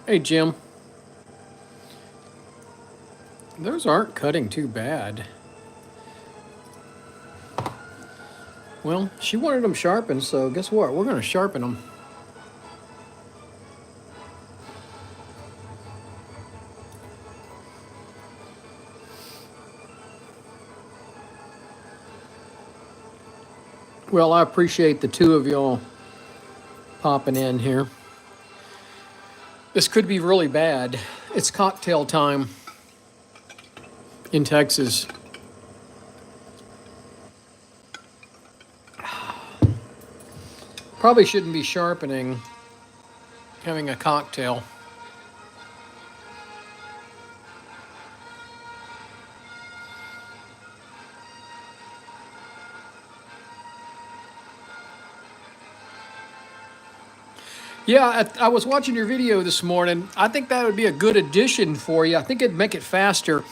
Hey, Jim. Those aren't cutting too bad. Well, she wanted them sharpened, so guess what? We're going to sharpen them. Well, I appreciate the two of y'all popping in here. This could be really bad. It's cocktail time in Texas. Probably shouldn't be sharpening, having a cocktail. Yeah, I was watching your video this morning. I think that would be a good addition for you. I think it'd make it faster.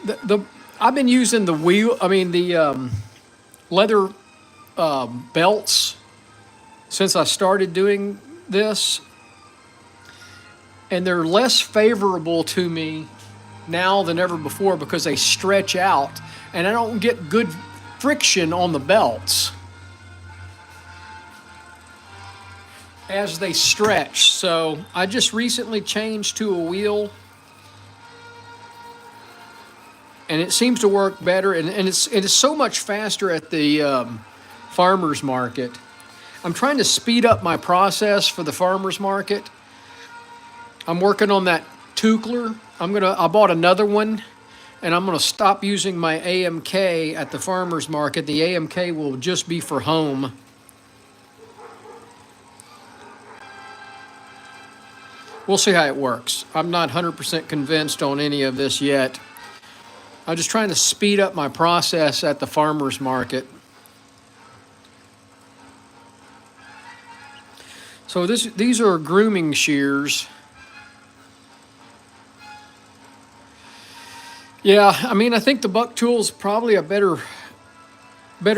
The I've been using the wheel. I mean the leather belts since I started doing this, and they're less favorable to me now than ever before because they stretch out, and I don't get good friction on the belts as they stretch. So I just recently changed to a wheel, and it seems to work better, and it's so much faster at the farmer's market. I'm trying to speed up my process for the farmer's market. I'm working on that Tukler. I bought another one, and I'm gonna stop using my AMK at the farmer's market. The AMK will just be for home. We'll see how it works. I'm not 100% convinced on any of this yet. I'm just trying to speed up my process at the farmer's market. So these are grooming shears. Yeah, I mean, I think the buck tool is probably a better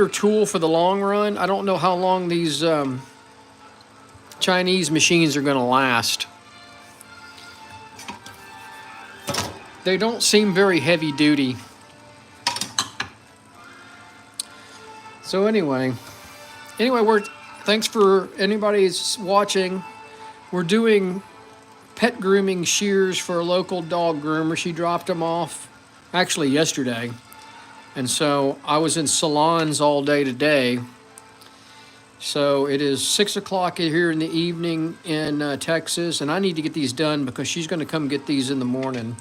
tool for the long run. I don't know how long these Chinese machines are going to last. They don't seem very heavy duty. So anyway, thanks for anybody who's watching. We're doing pet grooming shears for a local dog groomer. She dropped them off actually yesterday. And so I was in salons all day today. So it is 6 o'clock here in the evening in Texas, and I need to get these done because she's going to come get these in the morning.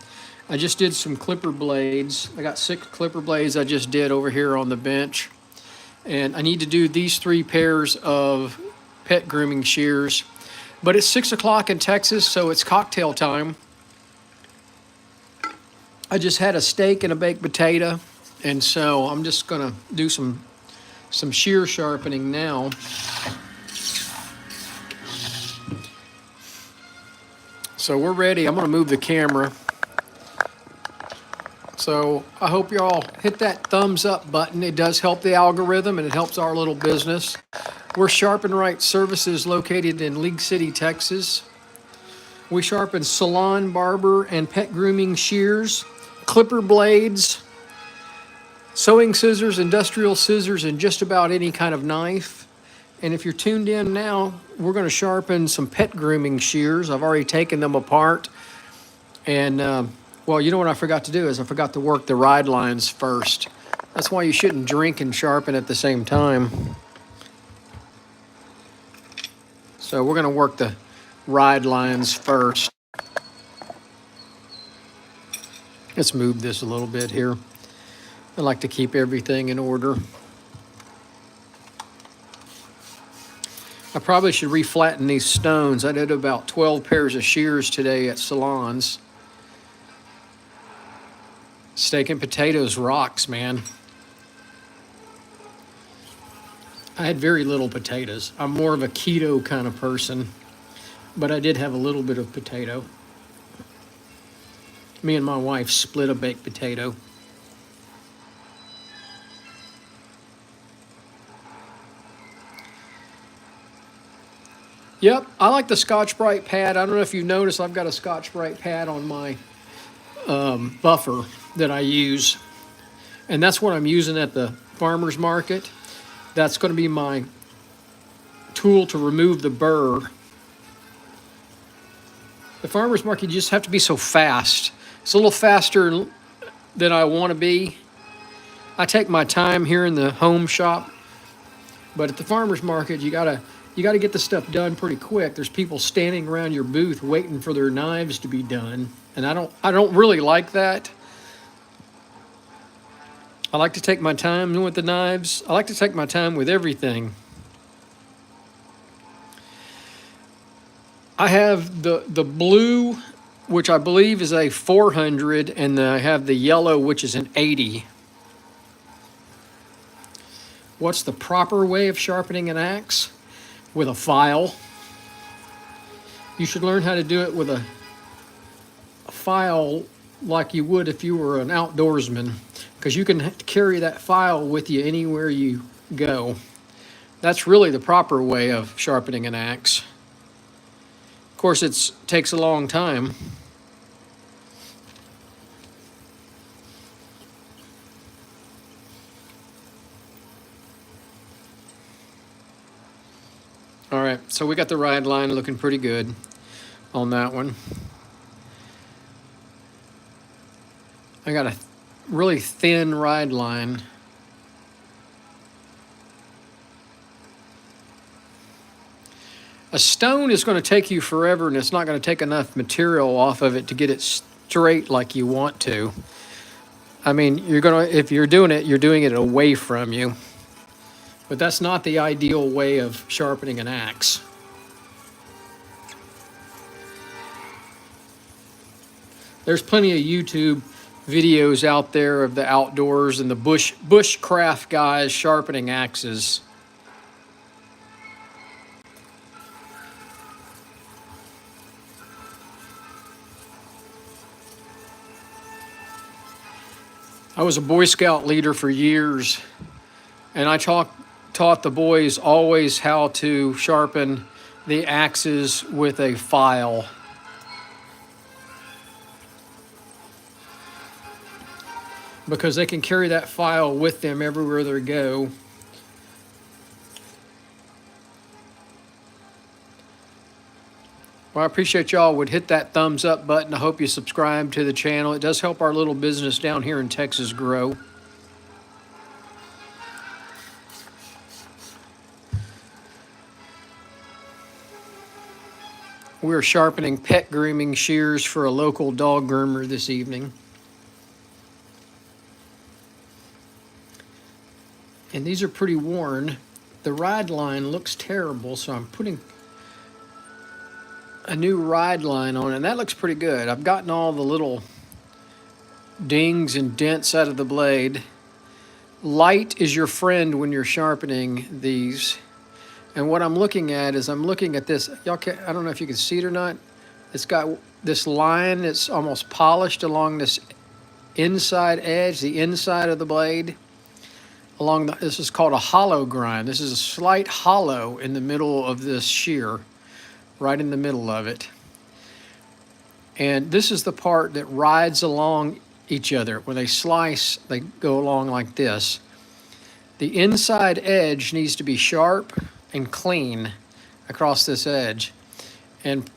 I just did some clipper blades. I got 6 clipper blades I just did over here on the bench. And I need to do these 3 pairs of pet grooming shears. But it's 6 o'clock in Texas, so it's cocktail time. I just had a steak and a baked potato, and so I'm just gonna do some shear sharpening now. So we're ready. I'm gonna move the camera. So I hope y'all hit that thumbs up button. It does help the algorithm, and it helps our little business. We're Sharpen Right Services located in League City, Texas. We sharpen salon, barber, and pet grooming shears, clipper blades, sewing scissors, industrial scissors, and just about any kind of knife. And if you're tuned in now, we're going to sharpen some pet grooming shears. I've already taken them apart. And, well, you know what I forgot to do is I forgot to work the ride lines first. That's why you shouldn't drink and sharpen at the same time. So we're going to work the ride lines first. Let's move this a little bit here. I like to keep everything in order. I probably should reflatten these stones. I did about 12 pairs of shears today at salons. Steak and potatoes rocks, man. I had very little potatoes. I'm more of a keto kind of person, but I did have a little bit of potato. Me and my wife split a baked potato. Yep, I like the Scotch-Brite pad. I don't know if you noticed, I've got a Scotch-Brite pad on my buffer that I use. And that's what I'm using at the farmer's market. That's going to be my tool to remove the burr. The farmer's market, you just have to be so fast. It's a little faster than I want to be. I take my time here in the home shop, but at the farmer's market, you gotta get the stuff done pretty quick. There's people standing around your booth waiting for their knives to be done, and I don't really like that. I like to take my time with the knives. I like to take my time with everything. I have the blue, which I believe is a 400, and I have the yellow, which is an 80. What's the proper way of sharpening an axe? With a file. You should learn how to do it with a file like you would if you were an outdoorsman, because you can carry that file with you anywhere you go. That's really the proper way of sharpening an axe. Of course, it takes a long time. All right, so we got the ride line looking pretty good on that one. I got a really thin ride line. A stone is going to take you forever, and it's not going to take enough material off of it to get it straight like you want to. I mean, if you're doing it away from you. But that's not the ideal way of sharpening an axe. There's plenty of YouTube videos out there of the outdoors and the bushcraft guys sharpening axes. I was a Boy Scout leader for years, and I taught the boys always how to sharpen the axes with a file. Because they can carry that file with them everywhere they go. Well, I appreciate y'all would hit that thumbs up button. I hope you subscribe to the channel. It does help our little business down here in Texas grow. We're sharpening pet grooming shears for a local dog groomer this evening. And these are pretty worn. The ride line looks terrible, so I'm putting a new ride line on, and that looks pretty good. I've gotten all the little dings and dents out of the blade. Light is your friend when you're sharpening these. And what I'm looking at is I'm looking at this. I don't know if you can see it or not. It's got this line that's almost polished along this inside edge, the inside of the blade. This is called a hollow grind. This is a slight hollow in the middle of this shear, right in the middle of it. And this is the part that rides along each other. When they slice, they go along like this. The inside edge needs to be sharp and clean across this edge. And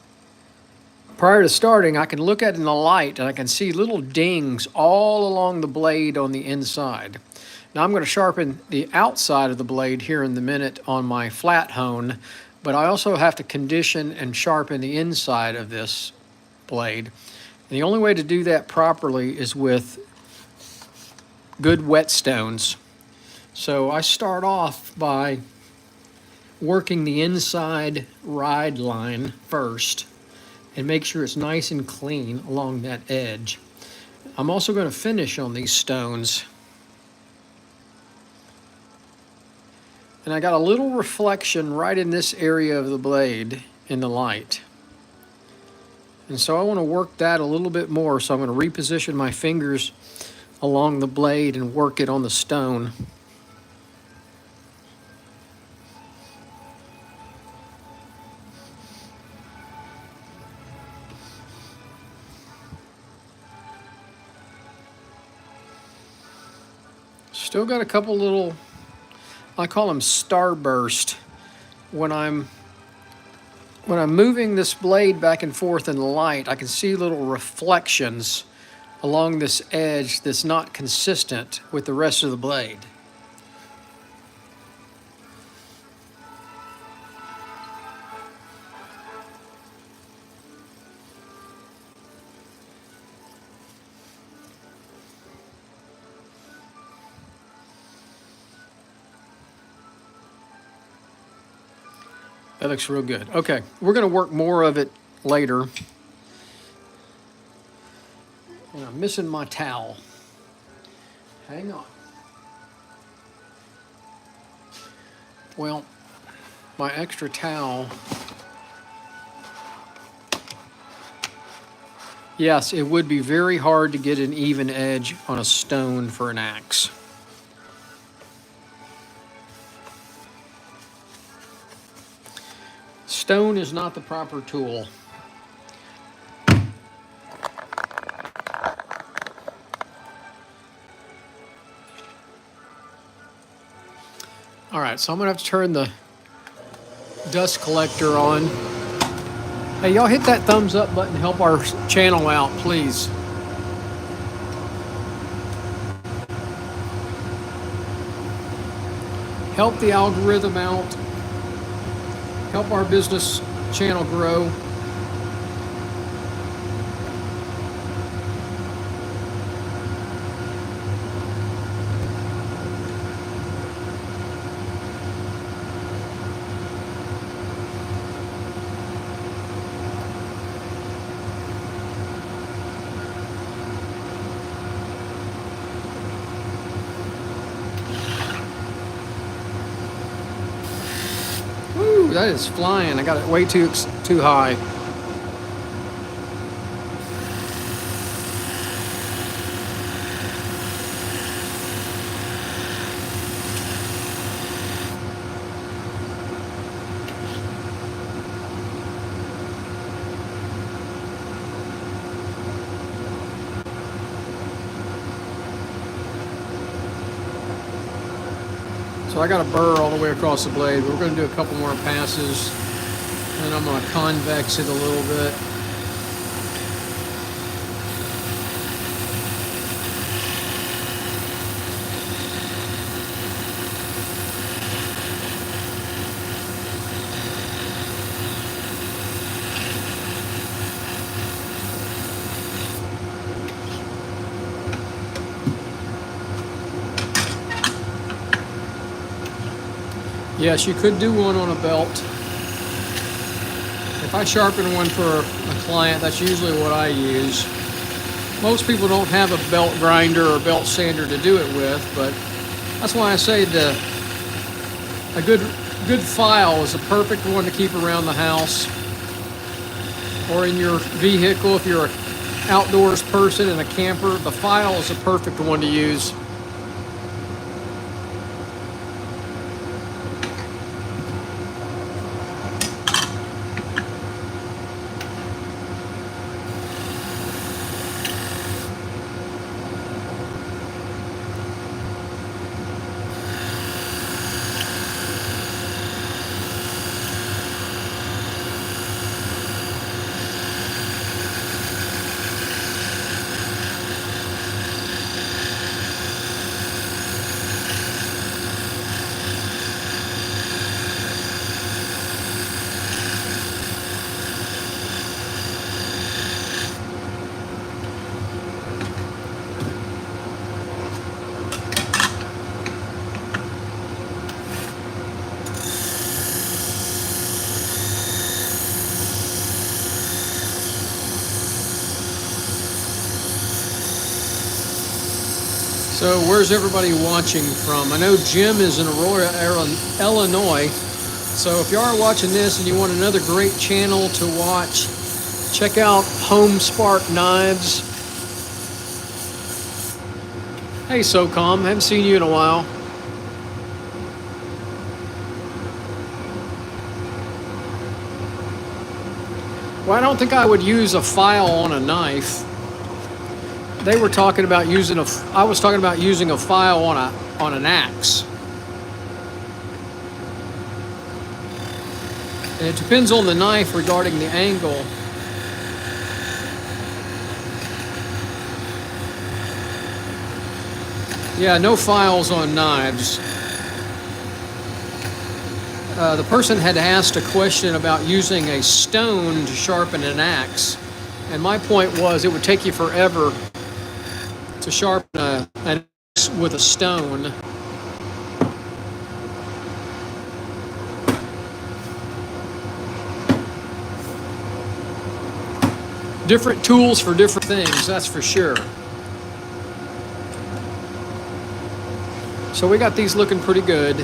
prior to starting, I can look at it in the light and I can see little dings all along the blade on the inside. Now I'm going to sharpen the outside of the blade here in a minute on my flat hone, but I also have to condition and sharpen the inside of this blade. And the only way to do that properly is with good whetstones. So I start off by working the inside ride line first and make sure it's nice and clean along that edge. I'm also going to finish on these stones. And I got a little reflection right in this area of the blade in the light. And so I want to work that a little bit more, so I'm going to reposition my fingers along the blade and work it on the stone. Still got a couple little, I call them starburst. When I'm moving this blade back and forth in the light, I can see little reflections along this edge that's not consistent with the rest of the blade. That looks real good. Okay, we're going to work more of it later. And I'm missing my towel. Hang on. Well, my extra towel. Yes, it would be very hard to get an even edge on a stone for an axe. Stone is not the proper tool. All right, so I'm gonna have to turn the dust collector on. Hey, y'all hit that thumbs up button, help our channel out, please. Help the algorithm out. Help our business channel grow. That is flying. I got it way too high. So I got a burr all the way across the blade. We're going to do a couple more passes, and I'm going to convex it a little bit. Yes, you could do one on a belt. If I sharpen one for a client, that's usually what I use. Most people don't have a belt grinder or belt sander to do it with, but that's why I say a good file is a perfect one to keep around the house or in your vehicle. If you're an outdoors person and a camper, the file is a perfect one to use. So where's everybody watching from? I know Jim is in Aurora, Illinois. So if you are watching this and you want another great channel to watch, check out Home Spark Knives. Hey SOCOM, haven't seen you in a while. Well, I don't think I would use a file on a knife. they were talking about using I was talking about using a file on an axe. And it depends on the knife regarding the angle. Yeah, no files on knives. The person had asked a question about using a stone to sharpen an axe. And my point was it would take you forever to sharpen an axe with a stone. Different tools for different things, that's for sure. So we got these looking pretty good.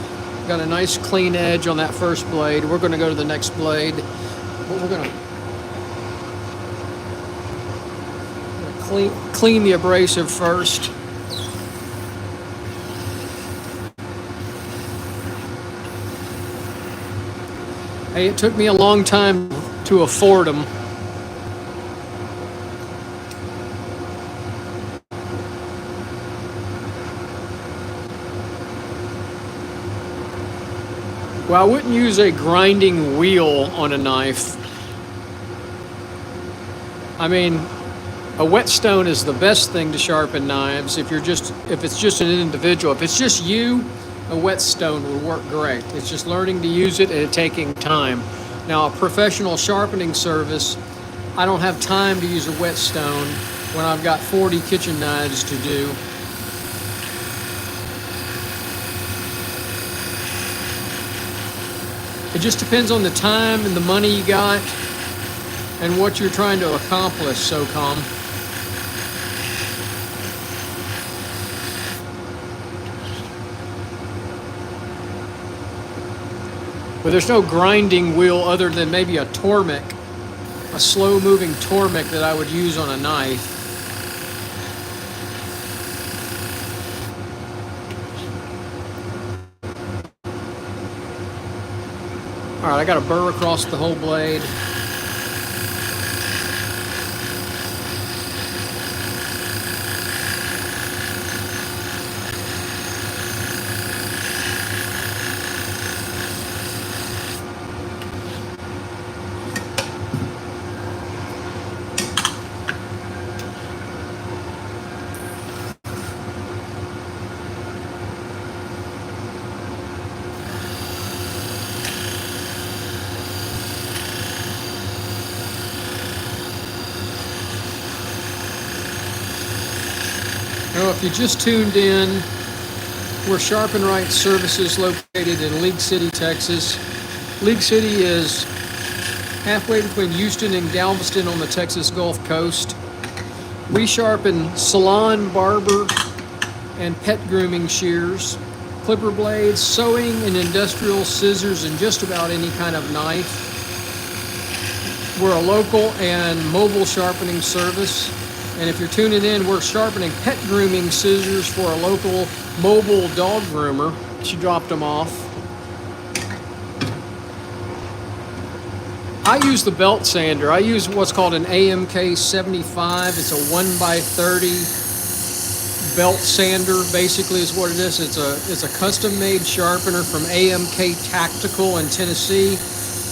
Got a nice clean edge on that first blade. We're going to go to the next blade. But we're going to clean the abrasive first. Hey, it took me a long time to afford them. Well, I wouldn't use a grinding wheel on a knife. I mean, a whetstone is the best thing to sharpen knives if it's just an individual. If it's just you, a whetstone would work great. It's just learning to use it and taking time. Now, a professional sharpening service, I don't have time to use a whetstone when I've got 40 kitchen knives to do. It just depends on the time and the money you got and what you're trying to accomplish, SOCOM. But there's no grinding wheel other than maybe a Tormek, a slow-moving Tormek that I would use on a knife. All right, I got a burr across the whole blade. Now, if you just tuned in, we're Sharpen Right Services located in League City, Texas. League City is halfway between Houston and Galveston on the Texas Gulf Coast. We sharpen salon, barber, and pet grooming shears, clipper blades, sewing and industrial scissors, and just about any kind of knife. We're a local and mobile sharpening service. And if you're tuning in, we're sharpening pet grooming scissors for a local mobile dog groomer. She dropped them off. I use the belt sander. I use what's called an AMK 75. It's a 1x30 belt sander, basically is what it is. It's a custom-made sharpener from AMK Tactical in Tennessee.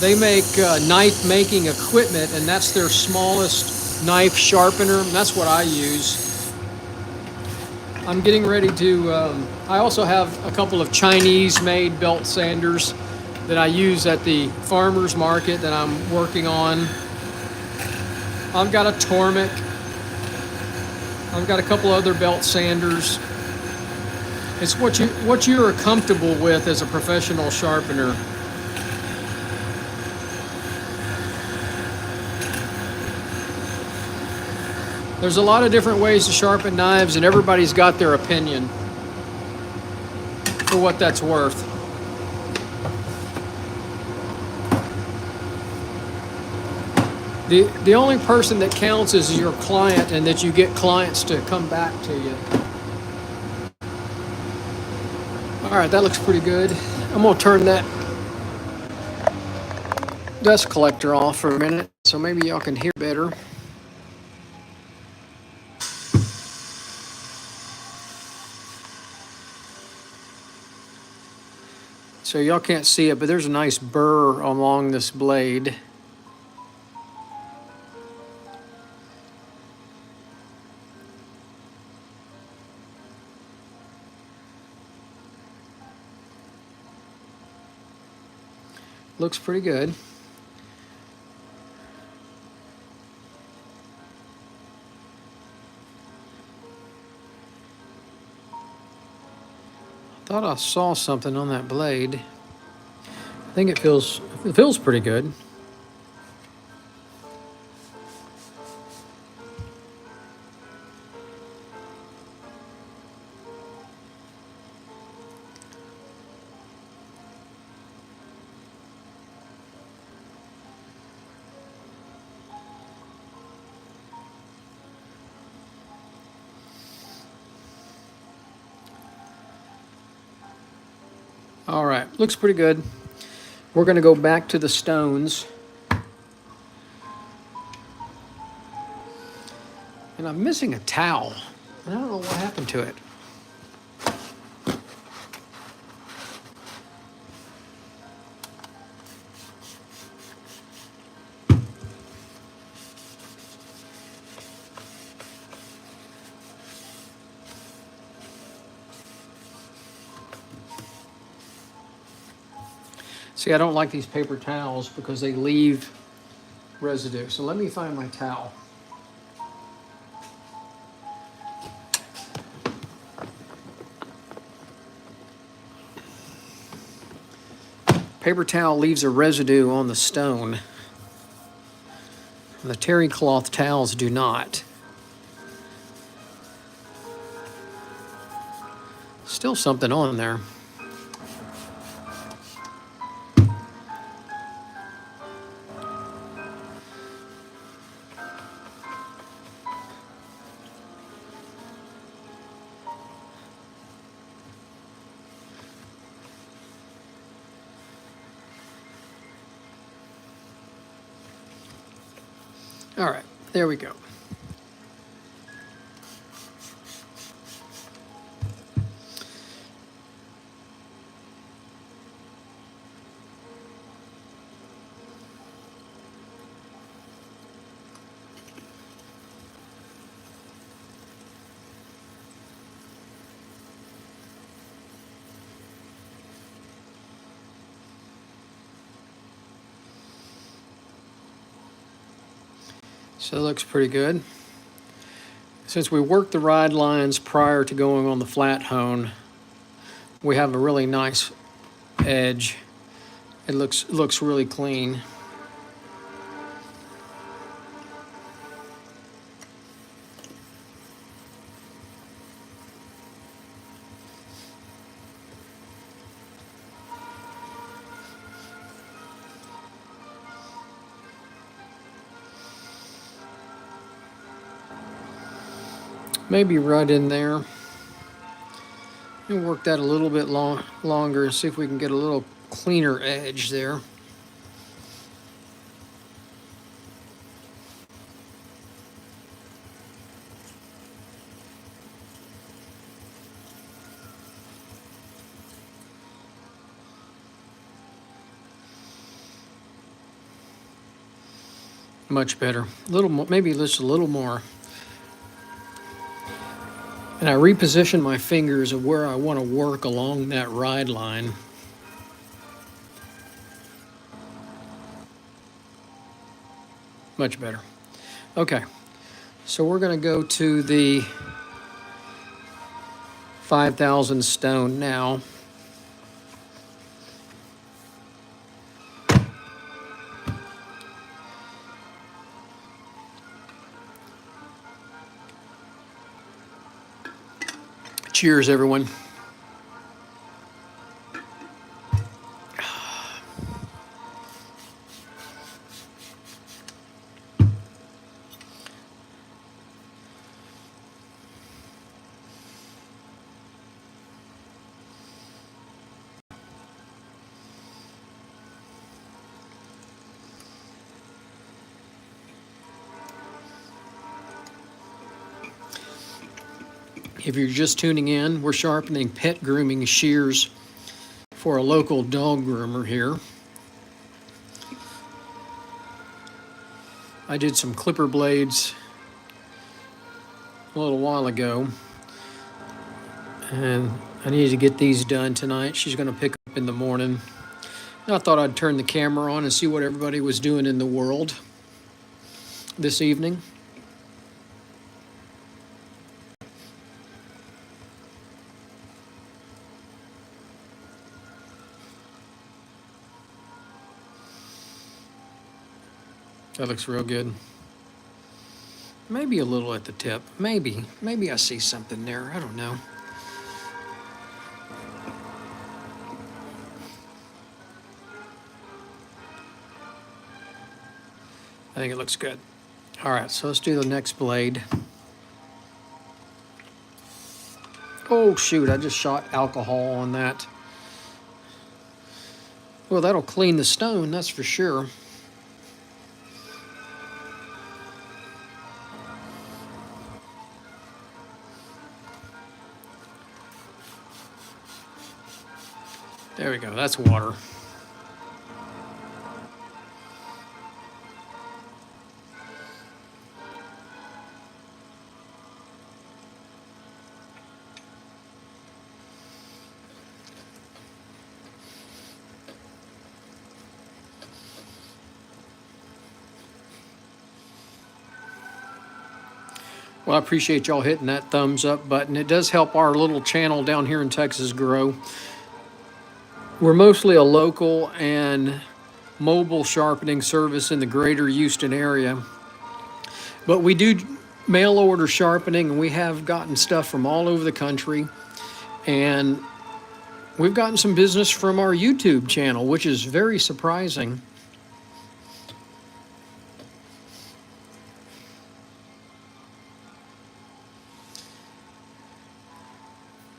They make knife-making equipment, and that's their smallest knife sharpener. That's what I use. I'm getting ready to, I also have a couple of Chinese-made belt sanders that I use at the farmer's market that I'm working on. I've got a Tormek. I've got a couple other belt sanders. It's what you're comfortable with as a professional sharpener. There's a lot of different ways to sharpen knives, and everybody's got their opinion for what that's worth. The only person that counts is your client, and that you get clients to come back to you. All right, that looks pretty good. I'm gonna turn that dust collector off for a minute so maybe y'all can hear better. So y'all can't see it, but there's a nice burr along this blade. Looks pretty good. Thought I saw something on that blade. I think it feels pretty good. All right, looks pretty good. We're going to go back to the stones. And I'm missing a towel. I don't know what happened to it. See, I don't like these paper towels because they leave residue. So let me find my towel. Paper towel leaves a residue on the stone. The terry cloth towels do not. Still something on there. All right, there we go. So it looks pretty good. Since we worked the ride lines prior to going on the flat hone, we have a really nice edge. It looks really clean. Maybe right in there. We'll work that a little bit longer and see if we can get a little cleaner edge there. Much better. A little more, maybe just a little more. And I reposition my fingers of where I want to work along that ride line. Much better. Okay, so we're going to go to the 5,000 stone now. Cheers, everyone. If you're just tuning in, we're sharpening pet grooming shears for a local dog groomer here. I did some clipper blades a little while ago, and I needed to get these done tonight. She's going to pick up in the morning. And I thought I'd turn the camera on and see what everybody was doing in the world this evening. That looks real good. Maybe a little at the tip. Maybe I see something there. I don't know. I think it looks good. All right, so let's do the next blade. Oh shoot, I just shot alcohol on that. Well, that'll clean the stone, that's for sure. There we go, that's water. Well, I appreciate y'all hitting that thumbs up button. It does help our little channel down here in Texas grow. We're mostly a local and mobile sharpening service in the greater Houston area. But we do mail order sharpening, and we have gotten stuff from all over the country. And we've gotten some business from our YouTube channel, which is very surprising.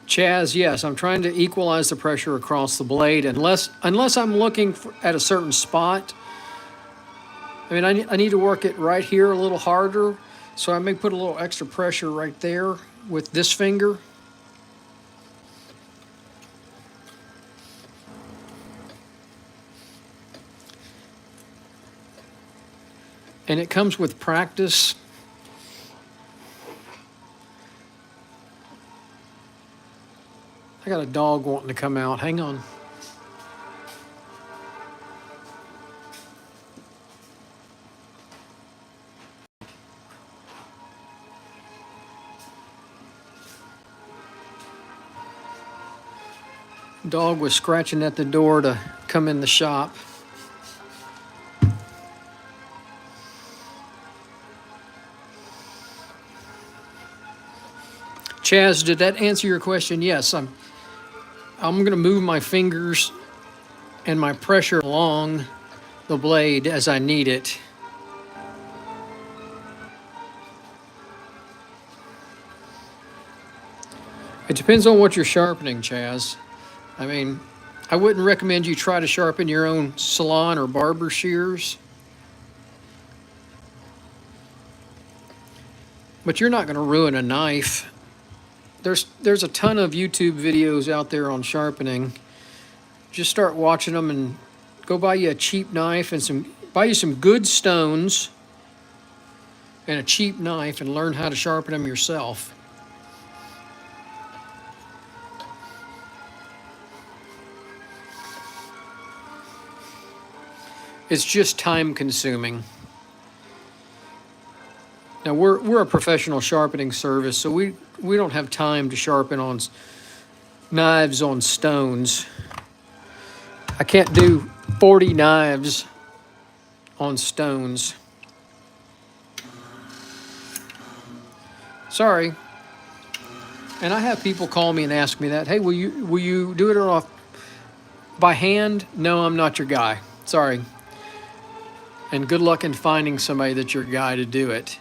Chaz, yes, I'm trying to equalize the pressure across the blade. Unless I'm looking at a certain spot. I mean, I need to work it right here a little harder. So I may put a little extra pressure right there with this finger. And it comes with practice. I got a dog wanting to come out. Hang on. Dog was scratching at the door to come in the shop. Chaz, did that answer your question? Yes, I'm going to move my fingers and my pressure along the blade as I need it. It depends on what you're sharpening, Chaz. I mean, I wouldn't recommend you try to sharpen your own salon or barber shears. But you're not going to ruin a knife. There's a ton of YouTube videos out there on sharpening. Just start watching them and go buy you a cheap knife and buy you some good stones and a cheap knife and learn how to sharpen them yourself. It's just time consuming. Now we're a professional sharpening service, so we don't have time to sharpen on knives on stones. I can't do 40 knives on stones. Sorry. And I have people call me and ask me that, hey, will you do it off by hand? No, I'm not your guy. Sorry. And good luck in finding somebody that's your guy to do it.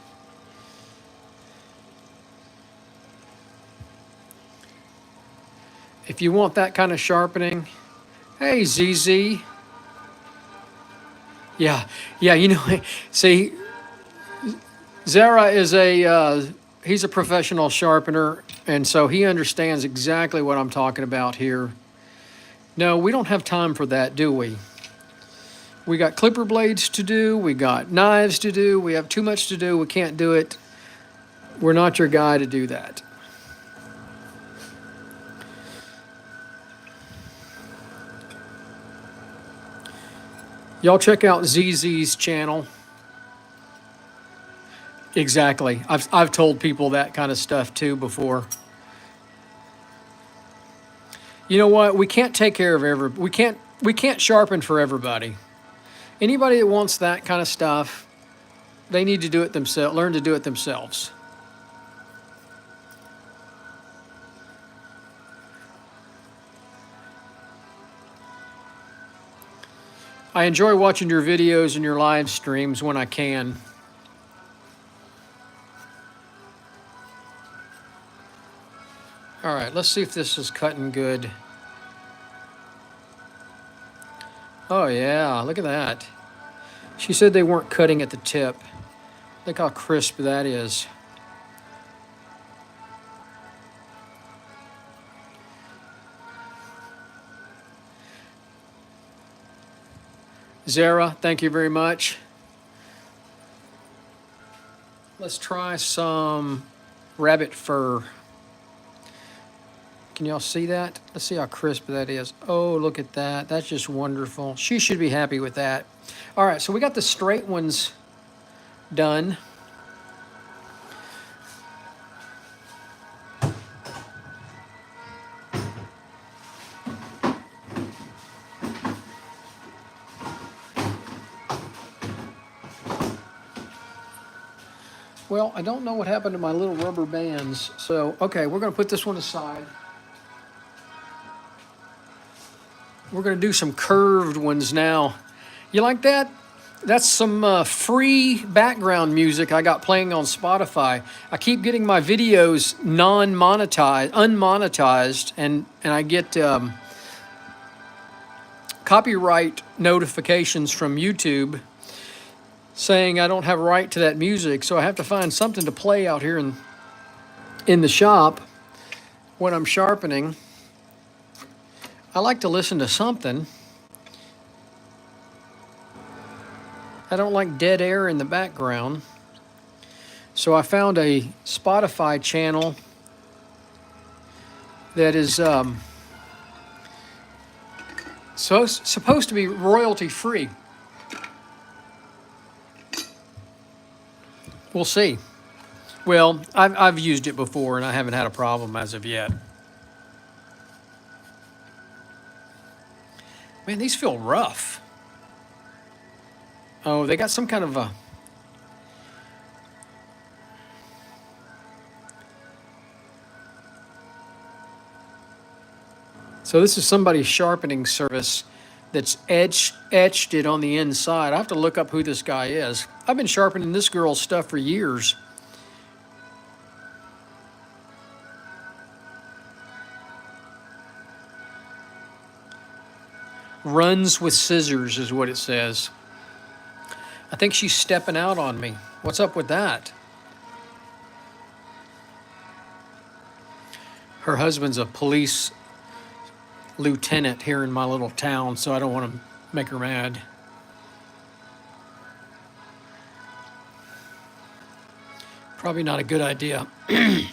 If you want that kind of sharpening, hey, ZZ. Yeah, you know, see, Zara is he's a professional sharpener, and so he understands exactly what I'm talking about here. No, we don't have time for that, do we? We got clipper blades to do. We got knives to do. We have too much to do. We can't do it. We're not your guy to do that. Y'all check out ZZ's channel. Exactly. I've told people that kind of stuff too before. You know what? We can't take care of we can't sharpen for everybody. Anybody that wants that kind of stuff, they need to do it themselves, learn to do it themselves. I enjoy watching your videos and your live streams when I can. All right, let's see if this is cutting good. Oh yeah, look at that. She said they weren't cutting at the tip. Look how crisp that is. Zara, thank you very much. Let's try some rabbit fur. Can y'all see that? Let's see how crisp that is. Oh, look at that. That's just wonderful. She should be happy with that. All right, so we got the straight ones done. Well, I don't know what happened to my little rubber bands. So, okay, we're going to put this one aside. We're going to do some curved ones now. You like that? That's some free background music I got playing on Spotify. I keep getting my videos unmonetized, and I get copyright notifications from YouTube saying I don't have a right to that music, so I have to find something to play out here in the shop when I'm sharpening. I like to listen to something. I don't like dead air in the background. So I found a Spotify channel that is supposed to be royalty free. We'll see. Well, I've used it before and I haven't had a problem as of yet. Man, these feel rough. Oh, they got some kind of a... So this is somebody's sharpening service that's etched it on the inside. I have to look up who this guy is. I've been sharpening this girl's stuff for years. Runs with scissors is what it says. I think she's stepping out on me. What's up with that? Her husband's a police lieutenant here in my little town, so I don't want to make her mad. Probably not a good idea. But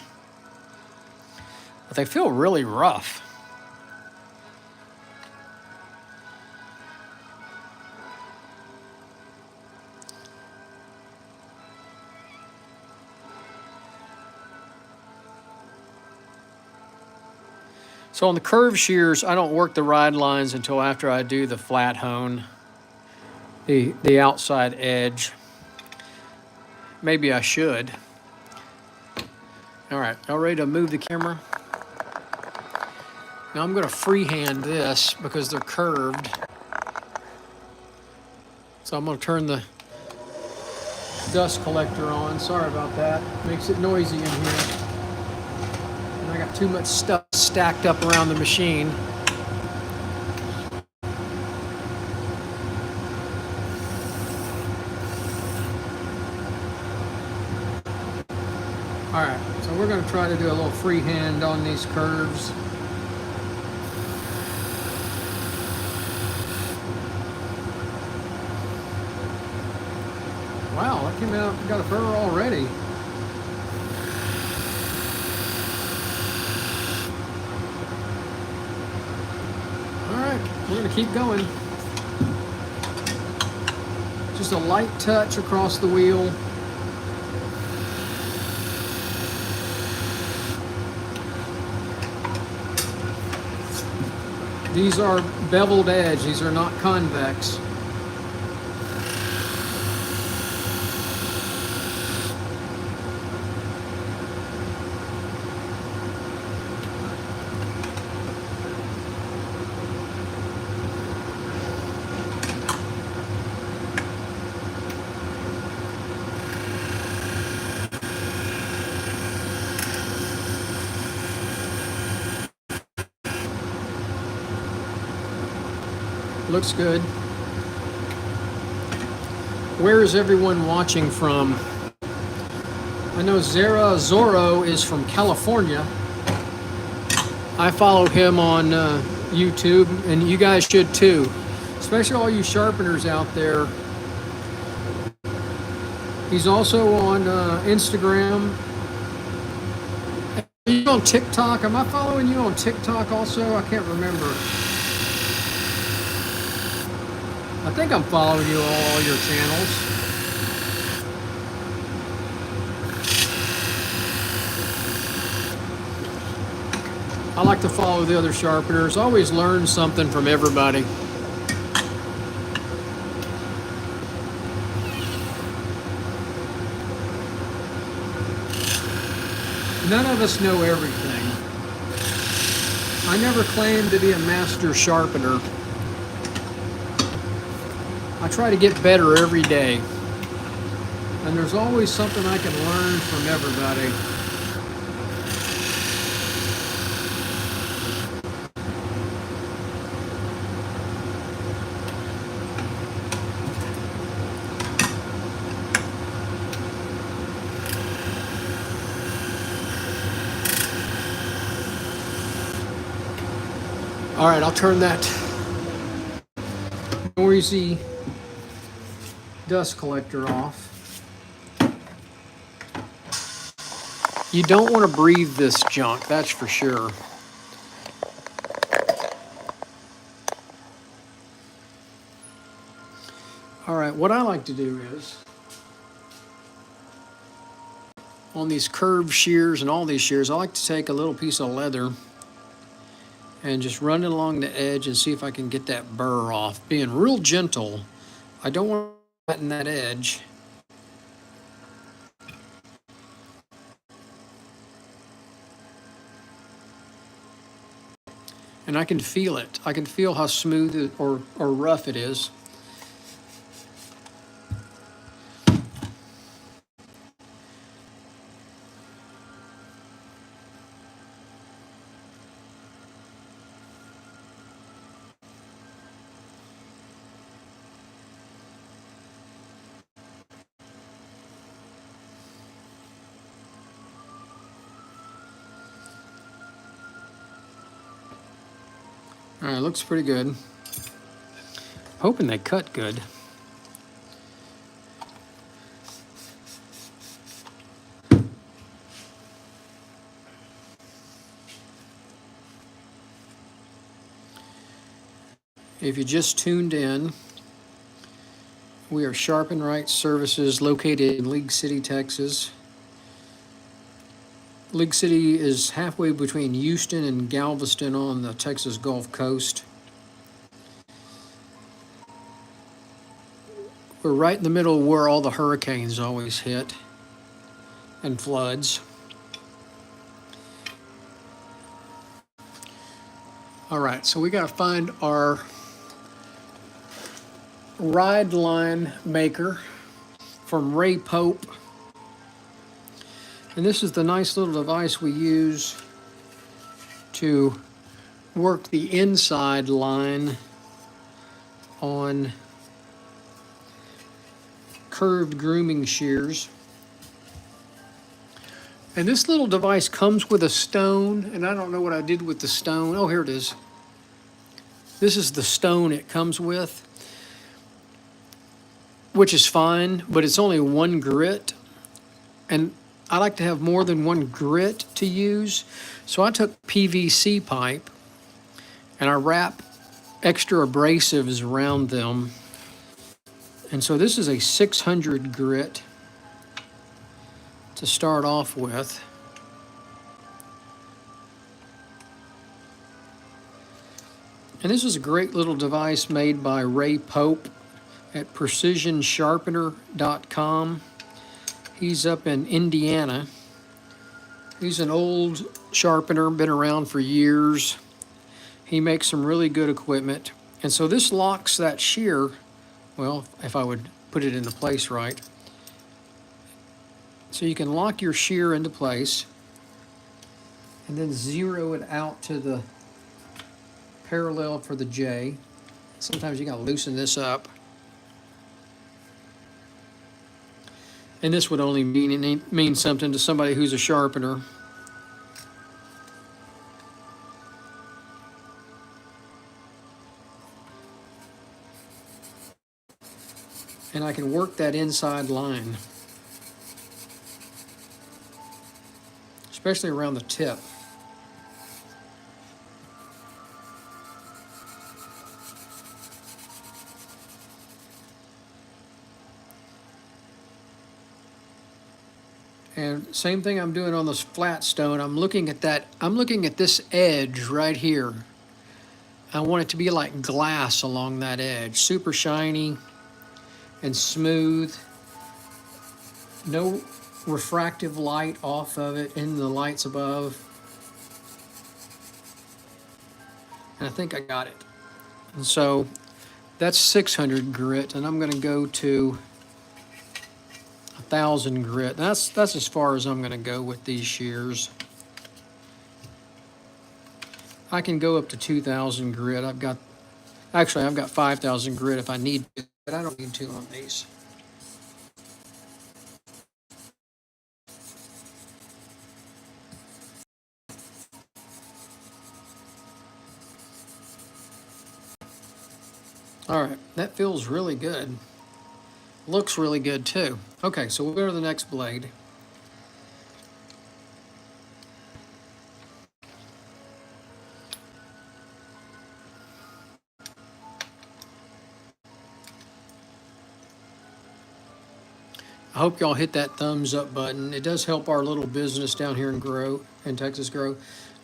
they feel really rough. So on the curved shears, I don't work the ride lines until after I do the flat hone, the outside edge. Maybe I should. All right, y'all ready to move the camera? Now I'm going to freehand this because they're curved. So I'm going to turn the dust collector on. Sorry about that. Makes it noisy in here. I got too much stuff stacked up around the machine. All right, so we're going to try to do a little freehand on these curves. Wow, that came out, got a fur already. All right, we're gonna keep going. Just a light touch across the wheel. These are beveled edge, these are not convex. Looks good. Where is everyone watching from? I know Zorro is from California. I follow him on YouTube, and you guys should too. Especially all you sharpeners out there. He's also on Instagram. Are you on TikTok? Am I following you on TikTok also? I can't remember. I think I'm following you on all your channels. I like to follow the other sharpeners. Always learn something from everybody. None of us know everything. I never claimed to be a master sharpener. I try to get better every day. And there's always something I can learn from everybody. All right, I'll turn that noisy dust collector off. You don't want to breathe this junk, that's for sure. All right, what I like to do is, on these curved shears and all these shears, I like to take a little piece of leather and just run it along the edge and see if I can get that burr off. Being real gentle, I don't want to flatten that edge. And I can feel it. I can feel how smooth or rough it is. All right, looks pretty good. Hoping they cut good. If you just tuned in, we are Sharpen Services located in League City, Texas. League City is halfway between Houston and Galveston on the Texas Gulf Coast. We're right in the middle where all the hurricanes always hit and floods. All right, so we got to find our ride line maker from Ray Pope. And this is the nice little device we use to work the inside line on curved grooming shears. And this little device comes with a stone, and I don't know what I did with the stone. Oh, here it is. This is the stone it comes with. which is fine, but it's only one grit. And I like to have more than one grit to use. So I took PVC pipe and I wrap extra abrasives around them. And so this is a 600 grit to start off with. And this is a great little device made by Ray Pope at PrecisionSharpener.com. He's up in Indiana. He's an old sharpener, been around for years. He makes some really good equipment. And so this locks that shear, well, if I would put it into place right. So you can lock your shear into place and then zero it out to the parallel for the J. Sometimes you gotta loosen this up. And this would only mean something to somebody who's a sharpener. And I can work that inside line, especially around the tip. And same thing I'm doing on this flat stone. I'm looking at this edge right here. I want it to be like glass along that edge, super shiny and smooth. No refractive light off of it in the lights above. And I think I got it. And so that's 600 grit, and I'm gonna go to 1,000 grit. That's as far as I'm going to go with these shears. I can go up to 2,000 grit. I've got 5,000 grit if I need to, but I don't need to on these. All right, that feels really good. Looks really good too. Okay, so we'll go to the next blade. I hope y'all hit that thumbs up button. It does help our little business down here in Texas grow.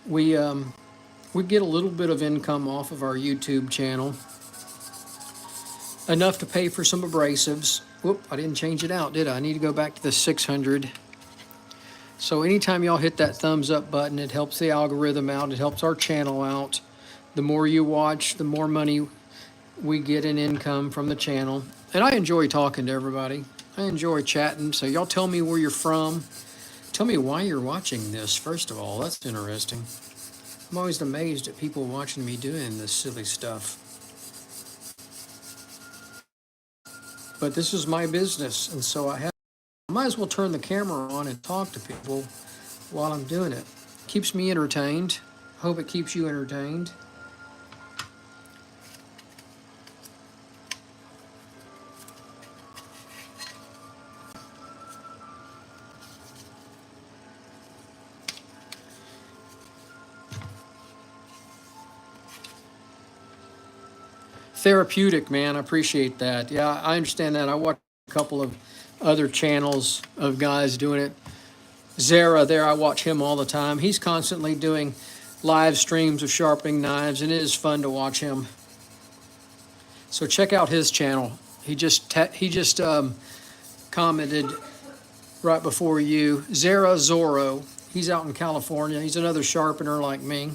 We get a little bit of income off of our YouTube channel. Enough to pay for some abrasives. Whoop, I didn't change it out, did I? I need to go back to the 600. So anytime y'all hit that thumbs up button, it helps the algorithm out. It helps our channel out. The more you watch, the more money we get in income from the channel. And I enjoy talking to everybody. I enjoy chatting. So y'all tell me where you're from. Tell me why you're watching this, first of all. That's interesting. I'm always amazed at people watching me doing this silly stuff. But this is my business, and so I might as well turn the camera on and talk to people while I'm doing it. Keeps me entertained. Hope it keeps you entertained. Therapeutic, man. I appreciate that. Yeah, I understand that. I watch a couple of other channels of guys doing it. Zara there, I watch him all the time. He's constantly doing live streams of sharpening knives, and it is fun to watch him. So check out his channel. He just commented right before you. Zara Zorro. He's out in California. He's another sharpener like me.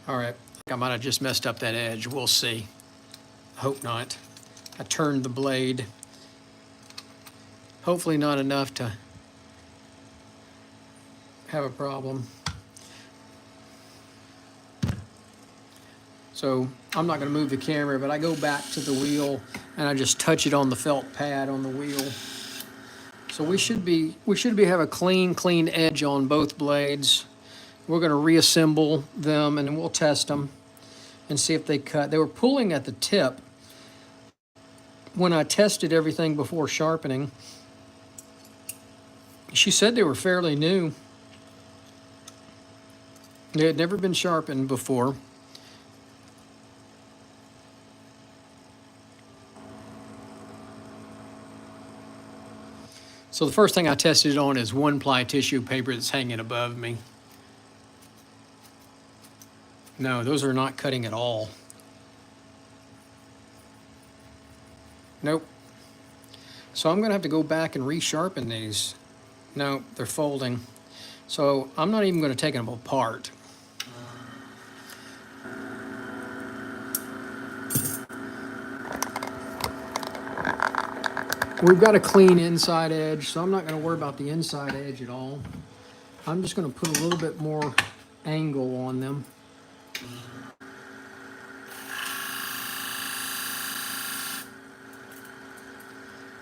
All right, I might have just messed up that edge. We'll see. Hope not. I turned the blade. Hopefully not enough to have a problem. So I'm not going to move the camera, but I go back to the wheel and I just touch it on the felt pad on the wheel. So we should have a clean edge on both blades. We're going to reassemble them and we'll test them and see if they cut. They were pulling at the tip, when I tested everything before sharpening, she said they were fairly new. They had never been sharpened before. So the first thing I tested it on is 1-ply tissue paper that's hanging above me. No, those are not cutting at all. Nope. So I'm gonna have to go back and resharpen these. No, they're folding. So I'm not even gonna take them apart. We've got a clean inside edge, so I'm not going to worry about the inside edge at all. I'm just going to put a little bit more angle on them.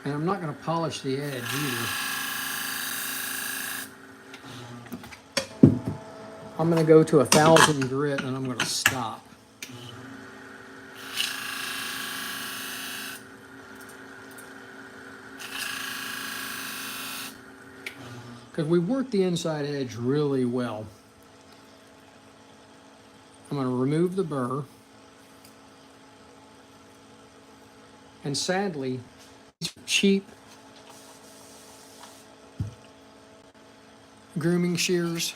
And I'm not going to polish the edge either. I'm going to go to 1,000 grit and I'm going to stop. Because we work the inside edge really well. I'm going to remove the burr. And sadly, these cheap grooming shears.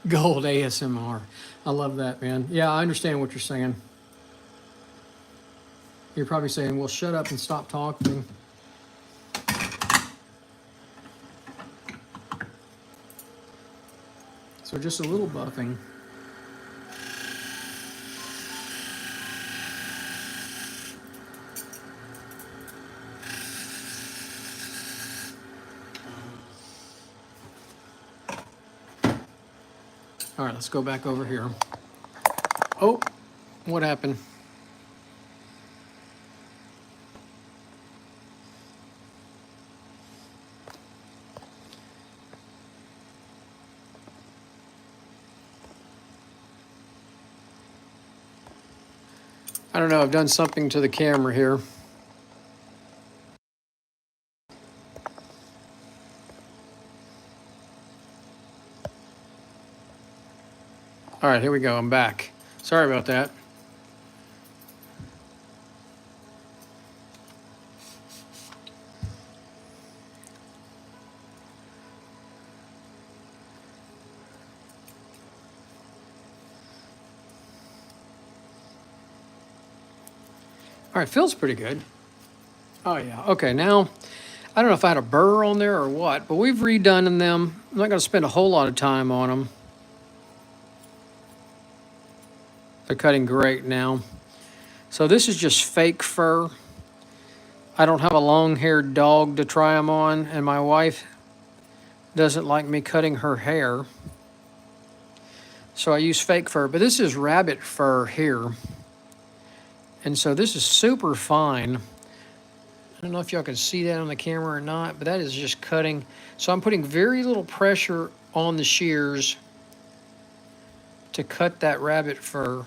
Gold ASMR. I love that, man. Yeah, I understand what you're saying. You're probably saying, well, shut up and stop talking. So just a little buffing. All right, let's go back over here. Oh, what happened? I don't know, I've done something to the camera here. All right, here we go, I'm back. Sorry about that. All right, feels pretty good. Oh yeah, okay, now, I don't know if I had a burr on there or what, but we've redone them. I'm not gonna spend a whole lot of time on them. They're cutting great now. So this is just fake fur. I don't have a long-haired dog to try them on, and my wife doesn't like me cutting her hair. So I use fake fur, but this is rabbit fur here. And so this is super fine. I don't know if y'all can see that on the camera or not, but that is just cutting. So I'm putting very little pressure on the shears to cut that rabbit fur.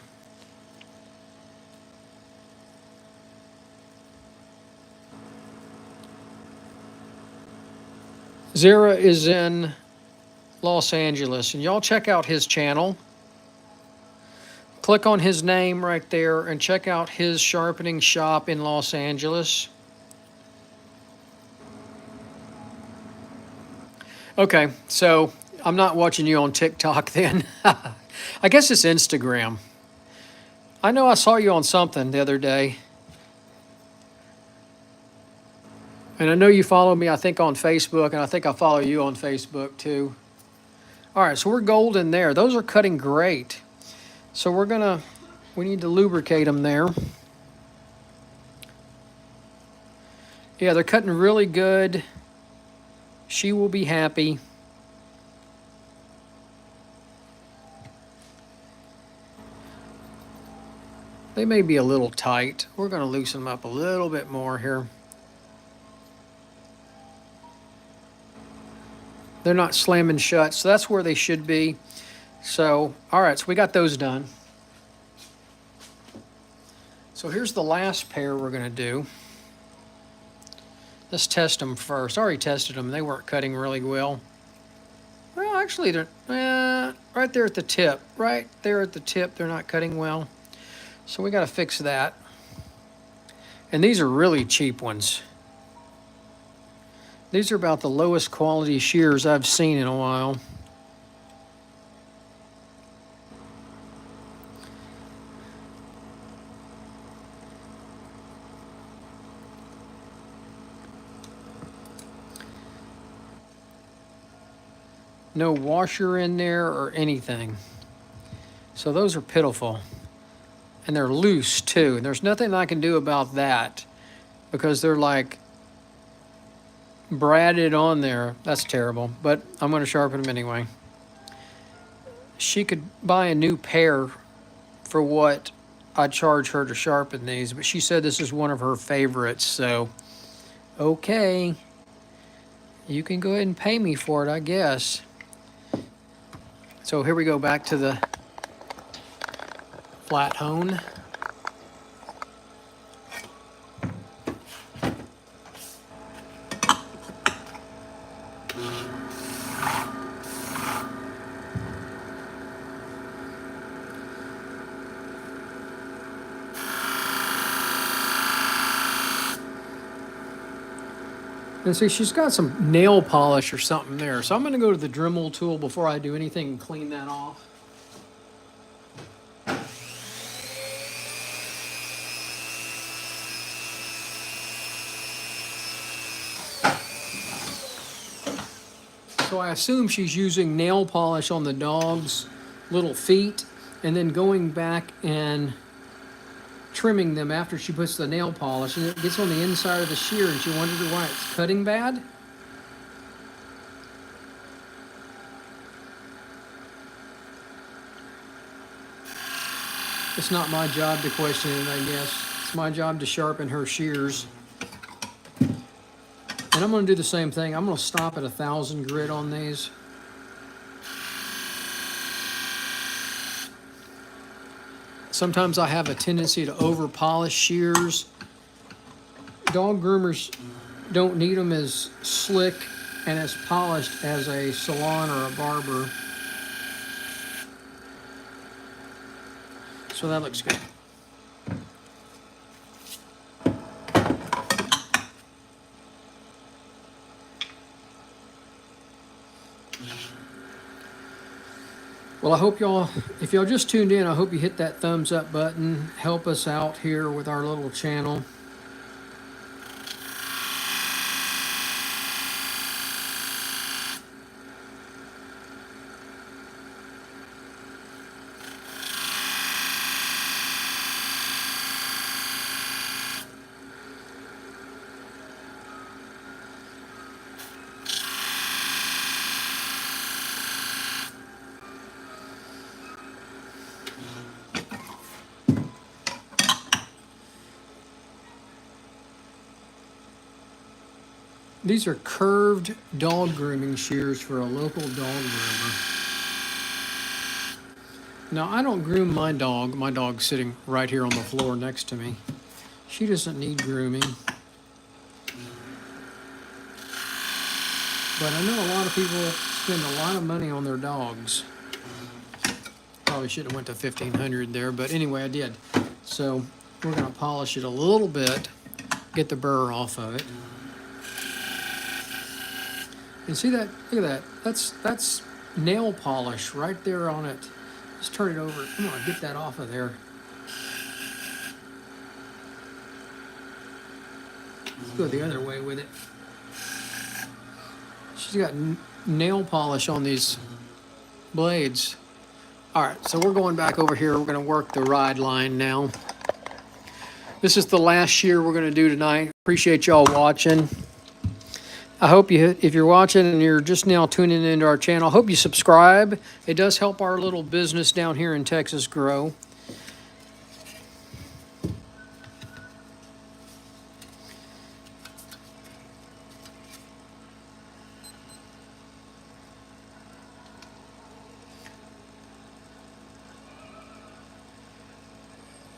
Zara is in Los Angeles, and y'all check out his channel. Click on his name right there and check out his sharpening shop in Los Angeles. Okay, so I'm not watching you on TikTok then. I guess it's Instagram. I know I saw you on something the other day. And I know you follow me, I think, on Facebook, and I think I follow you on Facebook too. All right, so we're golden there. Those are cutting great. So we need to lubricate them there. Yeah, they're cutting really good. She will be happy. They may be a little tight. We're going to loosen them up a little bit more here. They're not slamming shut, so that's where they should be. So, all right, so we got those done. So here's the last pair we're going to do. Let's test them first. I already tested them. They weren't cutting really well. Well, actually, they're right there at the tip. Right there at the tip, they're not cutting well. So we got to fix that. And these are really cheap ones. These are about the lowest quality shears I've seen in a while. No washer in there or anything. So those are pitiful. And they're loose too. And there's nothing I can do about that because they're like bradded on there. That's terrible, but I'm going to sharpen them anyway. She could buy a new pair for what I charge her to sharpen these, but she said this is one of her favorites. So, okay, you can go ahead and pay me for it, I guess. So here we go back to the flat hone. And see, she's got some nail polish or something there. So I'm going to go to the Dremel tool before I do anything and clean that off. So I assume she's using nail polish on the dog's little feet and then going back and trimming them after she puts the nail polish, and it gets on the inside of the shear and she wondered why it's cutting bad. It's not my job to question it, I guess. It's my job to sharpen her shears. And I'm going to do the same thing. I'm going to stop at 1,000 grit on these. Sometimes I have a tendency to over polish shears. Dog groomers don't need them as slick and as polished as a salon or a barber. So that looks good. Well, I hope y'all, if y'all just tuned in, I hope you hit that thumbs up button. Help us out here with our little channel. These are curved dog grooming shears for a local dog groomer. Now, I don't groom my dog. My dog's sitting right here on the floor next to me. She doesn't need grooming. But I know a lot of people spend a lot of money on their dogs. Probably shouldn't have went to $1,500 there, but anyway, I did. So we're going to polish it a little bit, get the burr off of it. And see that? Look at that. That's nail polish right there on it. Just turn it over. Come on, get that off of there. Let's go the other way with it. She's got nail polish on these blades. All right, so we're going back over here. We're going to work the ride line now. This is the last shear we're going to do tonight. Appreciate y'all watching. I hope you, if you're watching and you're just now tuning into our channel, I hope you subscribe. It does help our little business down here in Texas grow.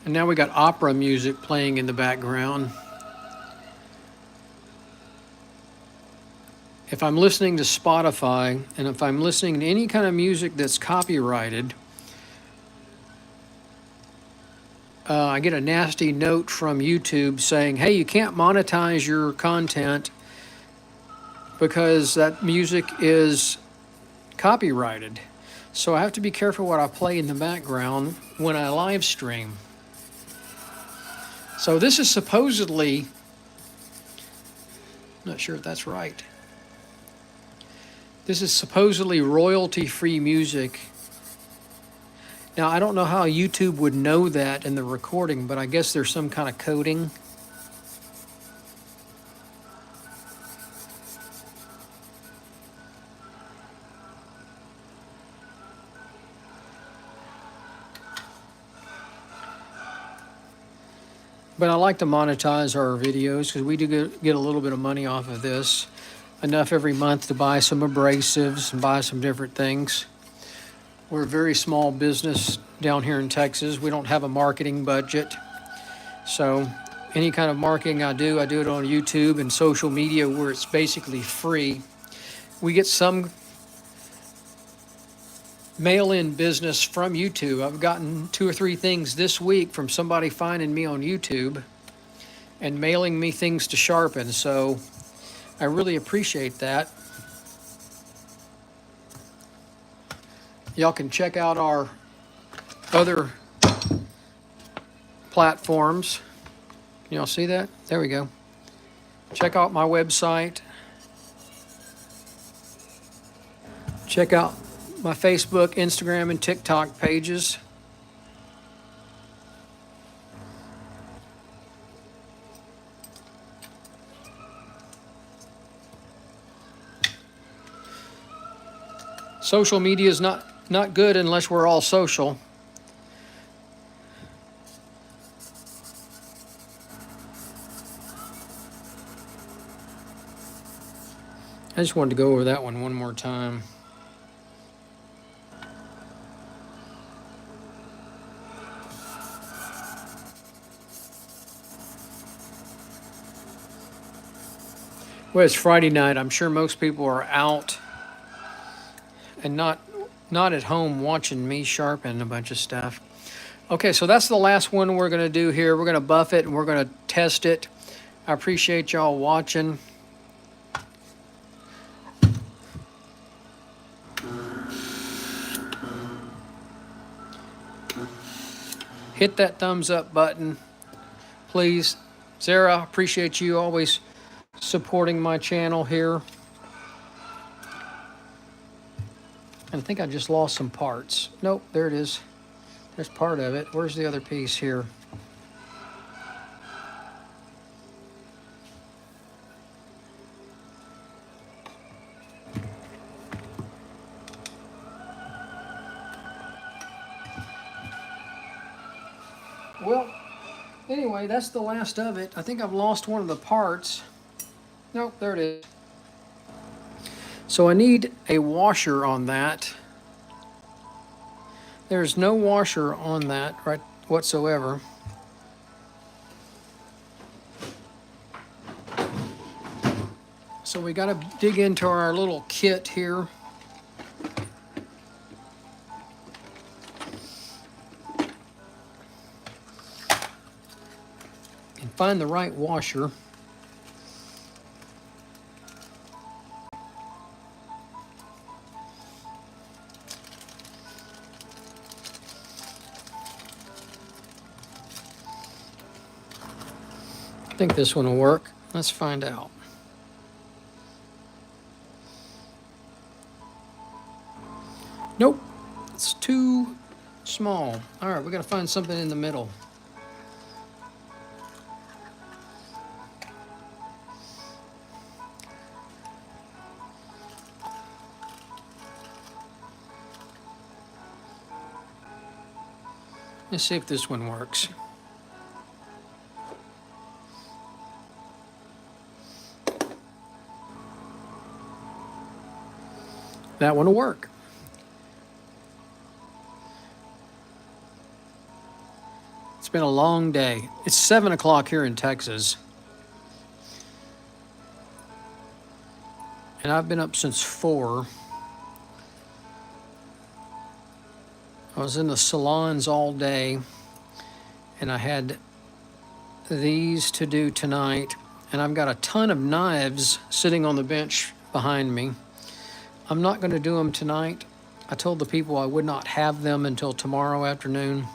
And now we got opera music playing in the background. If I'm listening to Spotify, and if I'm listening to any kind of music that's copyrighted, I get a nasty note from YouTube saying, hey, you can't monetize your content because that music is copyrighted. So I have to be careful what I play in the background when I live stream. So this is supposedly, not sure if that's right. This is supposedly royalty-free music. Now, I don't know how YouTube would know that in the recording, but I guess there's some kind of coding. But I like to monetize our videos because we do get a little bit of money off of this. Enough every month to buy some abrasives and buy some different things. We're a very small business down here in Texas. We don't have a marketing budget. So any kind of marketing I do it on YouTube and social media where it's basically free. We get some mail-in business from YouTube. I've gotten 2 or 3 things this week from somebody finding me on YouTube and mailing me things to sharpen. So I really appreciate that. Y'all can check out our other platforms. Can y'all see that? There we go. Check out my website. Check out my Facebook, Instagram, and TikTok pages. Social media is not good unless we're all social. I just wanted to go over that one more time. Well, it's Friday night. I'm sure most people are out and not at home watching me sharpen a bunch of stuff. Okay, so that's the last one we're going to do here. We're going to buff it and we're going to test it. I appreciate y'all watching. Hit that thumbs up button, please. Sarah, I appreciate you always supporting my channel here. And I think I just lost some parts. Nope, there it is. There's part of it. Where's the other piece here? Well, anyway, that's the last of it. I think I've lost one of the parts. Nope, there it is. So I need a washer on that. There's no washer on that right whatsoever. So we got to dig into our little kit here. And find the right washer. I think this one will work. Let's find out. Nope, it's too small. All right, we got to find something in the middle. Let's see if this one works. That one will work. It's been a long day. It's 7 o'clock here in Texas. And I've been up since 4. I was in the salons all day, and I had these to do tonight. And I've got a ton of knives sitting on the bench behind me. I'm not going to do them tonight. I told the people I would not have them until tomorrow afternoon.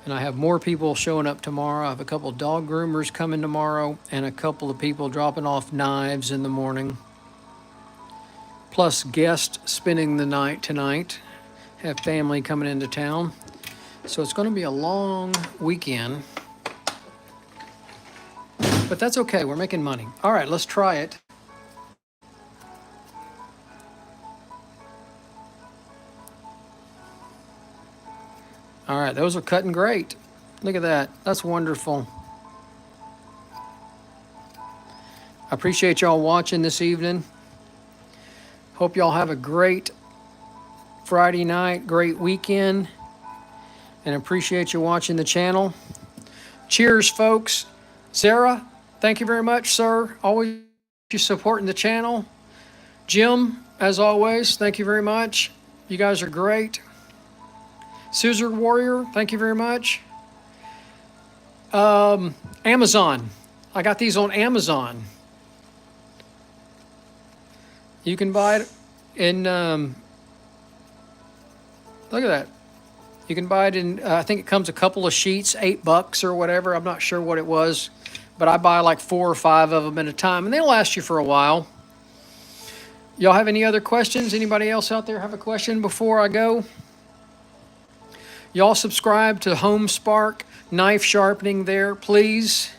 And I have more people showing up tomorrow. I have a couple dog groomers coming tomorrow and a couple of people dropping off knives in the morning. Plus guests spending the night tonight. Have family coming into town. So it's going to be a long weekend. But that's okay. We're making money. All right, let's try it. All right, those are cutting great. Look at that. That's wonderful. I appreciate y'all watching this evening. Hope y'all have a great Friday night, great weekend, and appreciate you watching the channel. Cheers, folks. Sarah, thank you very much, sir. Always you supporting the channel. Jim, as always, thank you very much. You guys are great. Scissor Warrior, thank you very much. Amazon. I got these on Amazon. You can buy it in, look at that. You can buy it in, I think it comes a couple of sheets, $8 or whatever. I'm not sure what it was, but I buy like 4 or 5 of them at a time, and they'll last you for a while. Y'all have any other questions? Anybody else out there have a question before I go? Y'all subscribe to Home Spark Knife Sharpening there, please.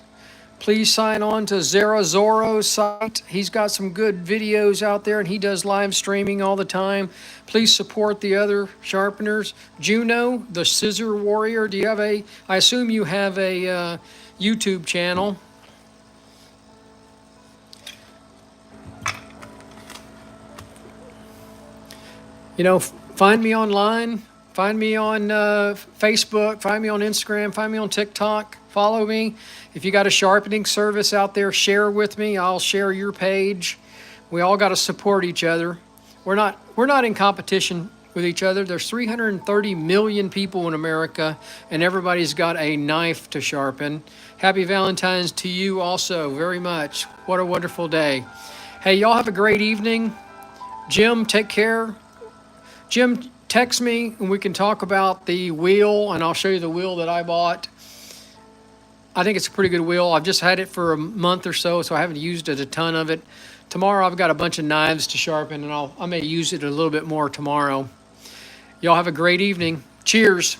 Please sign on to Zorro's site. He's got some good videos out there, and he does live streaming all the time. Please support the other sharpeners. Juno, the Scissor Warrior, do you have a, I assume you have a YouTube channel. You know, find me online. Find me on Facebook, find me on Instagram, find me on TikTok, follow me. If you got a sharpening service out there, share with me. I'll share your page. We all got to support each other. We're not in competition with each other. There's 330 million people in America, and everybody's got a knife to sharpen. Happy Valentine's to you also very much. What a wonderful day. Hey, y'all have a great evening. Jim, take care. Jim, text me and we can talk about the wheel, and I'll show you the wheel that I bought. I think it's a pretty good wheel. I've just had it for a month or so I haven't used it a ton of it. Tomorrow I've got a bunch of knives to sharpen, and I may use it a little bit more tomorrow. Y'all have a great evening. Cheers.